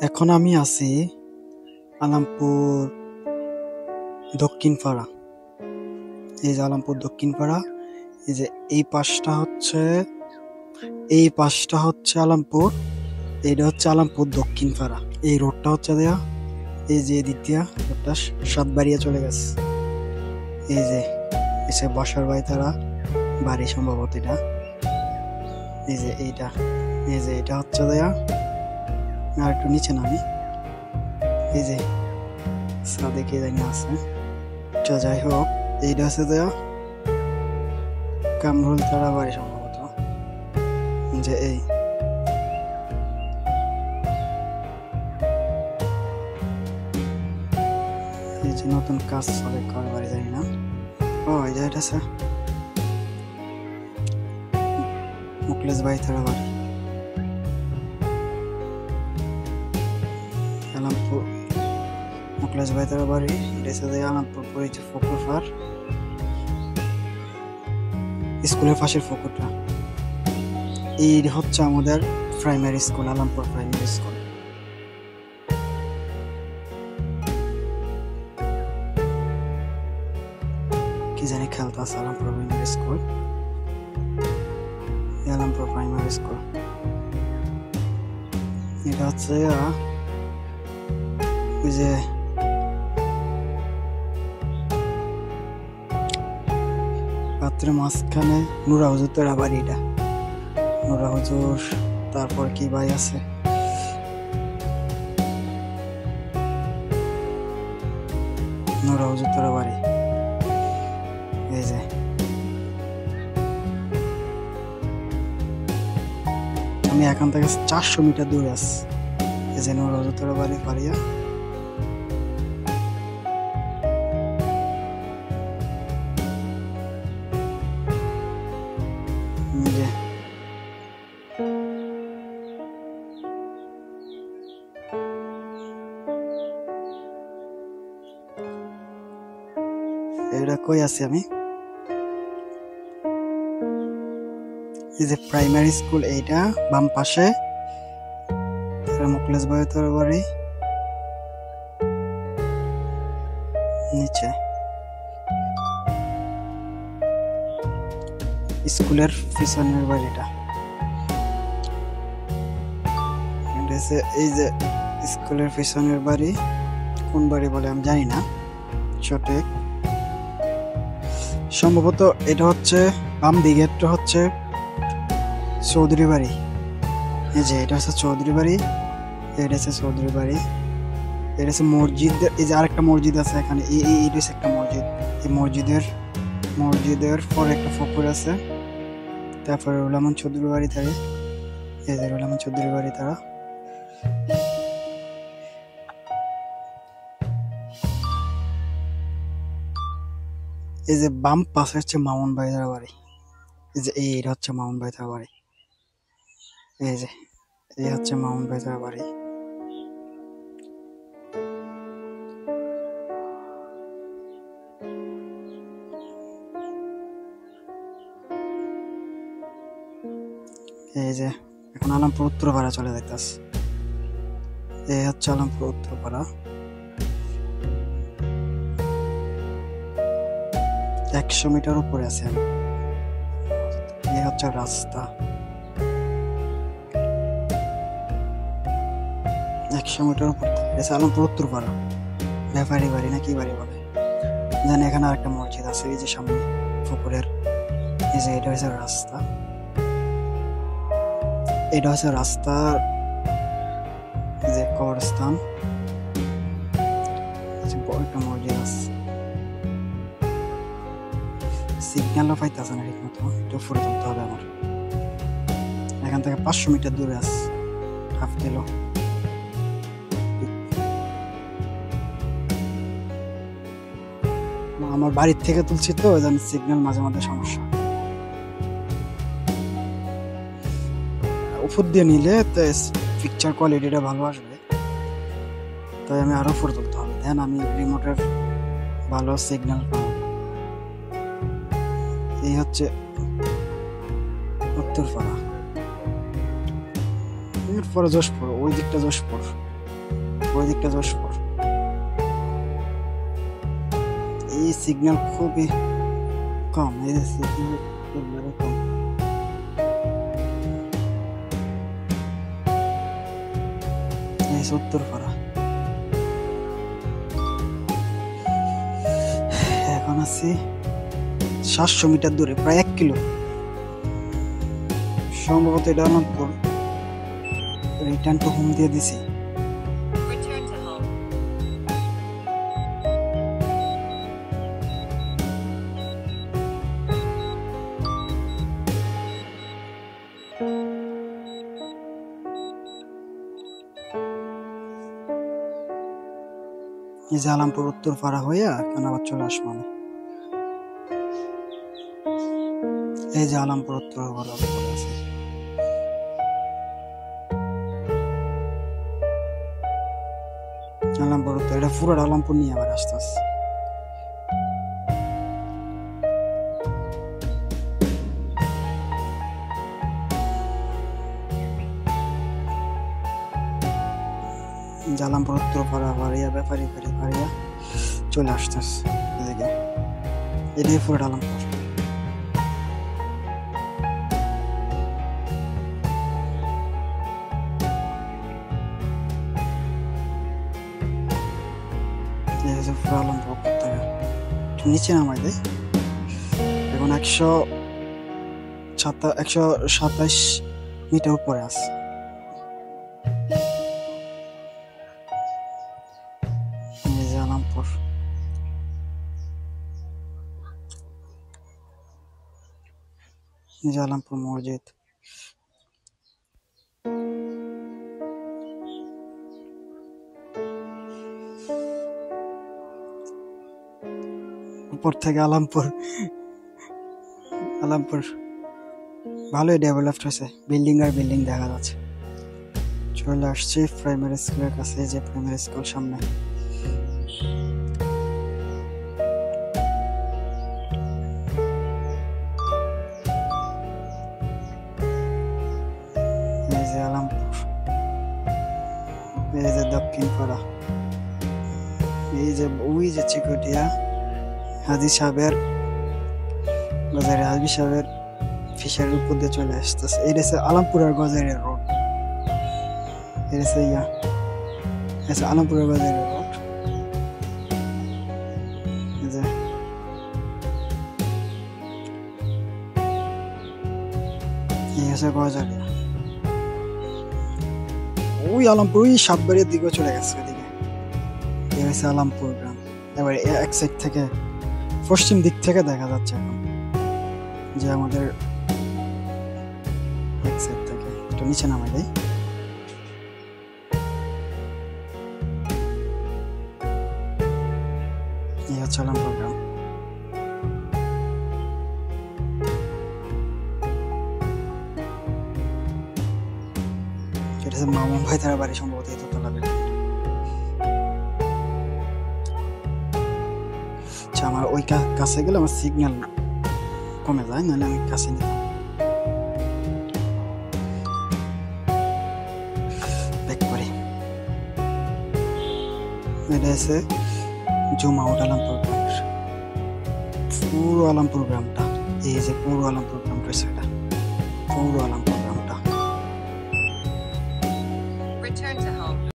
এখন আমি আছি আলামপুর দক্ষিণ পাড়া। এই যে আলামপুর দক্ষিণ পাড়া, এই যে এই পাশটা হচ্ছে আলামপুর, এইটা হচ্ছে আলামপুর দক্ষিণ পাড়া। এই রোডটা হচ্ছে দেয়া, এই যে এদিক দিয়া রোডটা সাতবাড়িয়া চলে গেছে। এই যে এসে বসার বাড়ি তারা বাড়ি সম্ভবত এটা। এই যে এইটা, এই যে এটা হচ্ছে দেয়া, আর একটু নিচে নামি, এই যে সাদে কে জানি আছে। যাই হোক, এইটা আছে দেয়া কামরুল তারা বাড়ি সম্ভবত। যে এই যে নতুন কাজ চলে কার বাড়ি জানি না। ও এই যে এটা আছে মুকলেশ ভাই তারা বাড়ি, আলামপুর মুকলেশ ভাই তারা বাড়ি। এটা আছে আলামপুর পরিচিত ফকুর পার, স্কুলের পাশের ফকুরটা। এই হচ্ছে আমাদের primary school, Alampur primary school. কি জানি খেলতে আছে Alampur primary school, Alampur primary school. এটা হচ্ছে ওই যে পাত্রের মাঝখানে নুরা হুজুর তোরা বাড়ি, এটা নুরা হুজুর। তারপর কি ভাই আছে, নুরা হুজুর তোরা বাড়ি। এই যে আমি এখান থেকে 400 মিটার দূরে আছি। এই যে নুরা হুজুর তোরা বাড়ি পারিয়া। এটা কই আছি আমি, এই যে প্রাইমারি স্কুল, এইটা বাম পাশে মুকলেশ ভাই তোর বাড়ি নিচে। স্কুলের পিছনের বাড়িটা, এই যে স্কুলের পিছনের বাড়ি। কোন বাড়ি বলে আমি জানি না সঠিক, সম্ভবত এটা হচ্ছে বাম দিকেরটা হচ্ছে চৌধুরী বাড়ি। এই যে এটা হচ্ছে চৌধুরী বাড়ি, এটা হচ্ছে চৌধুরী বাড়ি। এটা হচ্ছে মসজিদ, এই যে আরেকটা মসজিদ আছে এখানে, এইটা হচ্ছে একটা মসজিদ। এই মসজিদের পর একটা পুকুর আছে। তারপরে রুলামন চৌধুরী বাড়ি তারা, এই যে রুলামন চৌধুরী বাড়ি তারা। এই যে বাম পাশে হচ্ছে মামুন ভাই তারা বাড়ি। এই যে এইটা হচ্ছে মামুন ভাই তারা বাড়ি। এই যে এই হচ্ছে মামুন ভাই তারা বাড়ি। এই যে এখন আলামপুর উত্তরপাড়া চলে যাইতেছে। এই হচ্ছে আলামপুর উত্তরপাড়া। 100 মিটার উপরে আছে আমি। এই হচ্ছে রাস্তা, 100 মিটার উপর আছে আলামপুর উত্তরপাড়া। ব্যাপারী বাড়ি না কি বাড়ি বলে জানি। এখানে আরেকটা মসজিদ আছে এই যে সামনে পুকুরের। এই যে এটা হচ্ছে রাস্তা, এটা হচ্ছে রাস্তার যে কবরস্থান। বড় একটা মসজিদ আছে, সিগন্যালও পাইতেছে না ঠিক মতো, একটু উপরে তুলতে হবে আমার। এখান থেকে 500 মিটার দূরে আছে, হাফ কিলো। আমার বাড়ির থেকে তুলছি তো, ওই জন্য সিগন্যাল মাঝে মাঝে সমস্যা। উপর দিয়ে নিলে তো পিকচার কোয়ালিটিটা ভালো আসবে, তাই আমি আরো উপরে তুলতে হবে। দেন আমি রিমোটের ভালো সিগন্যাল পাবো। এই হচ্ছে উত্তরপাড়া, এরপরে যশপুর, ওই দিকটা যশপুর। ওই দিকটা যশপুর। এই সিগন্যাল খুবই কম, এই যে সিগন্যাল একবারে কম। এই উত্তরপাড়া। এখন আছি 700 মিটার দূরে, প্রায় 1 কিলো। সম্ভবত এটা আলমপুর। রিটার্ন টু হোম দিয়ে দিছি। এই যে আলমপুর উত্তরপাড়া হইয়া এখন আবার চলে আসবো আমি। এই যে আলমপুর উত্তরপাড়া আছে। আলমপুর উত্তর, এটা পুরো আলমপুর নিয়ে আবার আসতে আসছে। আলমপুর উত্তরপাড়া বাড়িয়া ব্যাপারী বাড়িয়া চলে আসতেছে এদিকে। এটাই পুরো আলমপুর। পুরো আলমপুর থেকে নিচে নামাই দেয়। এখন 127 মিটার উপরে আছে। আলমপুর আলমপুর মসজিদ। উপর থেকে আলমপুর ভালোই ডেভেলপড হয়েছে, বিল্ডিং আর বিল্ডিং দেখা যাচ্ছে। চলে আসছি প্রাইমারি স্কুলের কাছে, যে প্রাইমারি স্কুল সামনে। এই যে আলমপুর, এই যে দক্ষিণপাড়া, এই যে ওই যে চিকুটিয়া হাজি সাহেবের গজারে, হাজি সাহেবের ফিশারের উপর দিয়ে চলে আসতেছে। এটা হচ্ছে আলমপুরের গজারিয়া রোড। এটা হচ্ছে আলমপুরের গজারিয়া রোড। এই হচ্ছে গজারিয়া। ওই আলমপুর ওই সাতবাড়ির দিকে চলে গেছে ওইদিকে। এই হচ্ছে আলমপুর গ্রাম। এবার এক সাইড থেকে পশ্চিম দিক থেকে দেখা যাচ্ছে এখন যে আমাদের এক সাইড থেকে একটু নিচে নামাই দেয়। এই হচ্ছে আলমপুর গ্রাম। এটা হচ্ছে মামুন ভাই তার বাড়ি, সম্ভবত এই দোতলা বিল্ডিং। আমার ওই কাছে গেলে আমার সিগন্যাল কমে যায়, নাহলে আমি কাছে নিতাম। এটা হচ্ছে জুম আউট আলমপুর গ্রামের পুরো আলমপুর গ্রামটা। এই যে পুরো আলমপুর গ্রাম রয়েছে, এটা পুরো আলমপুর গ্রামটা।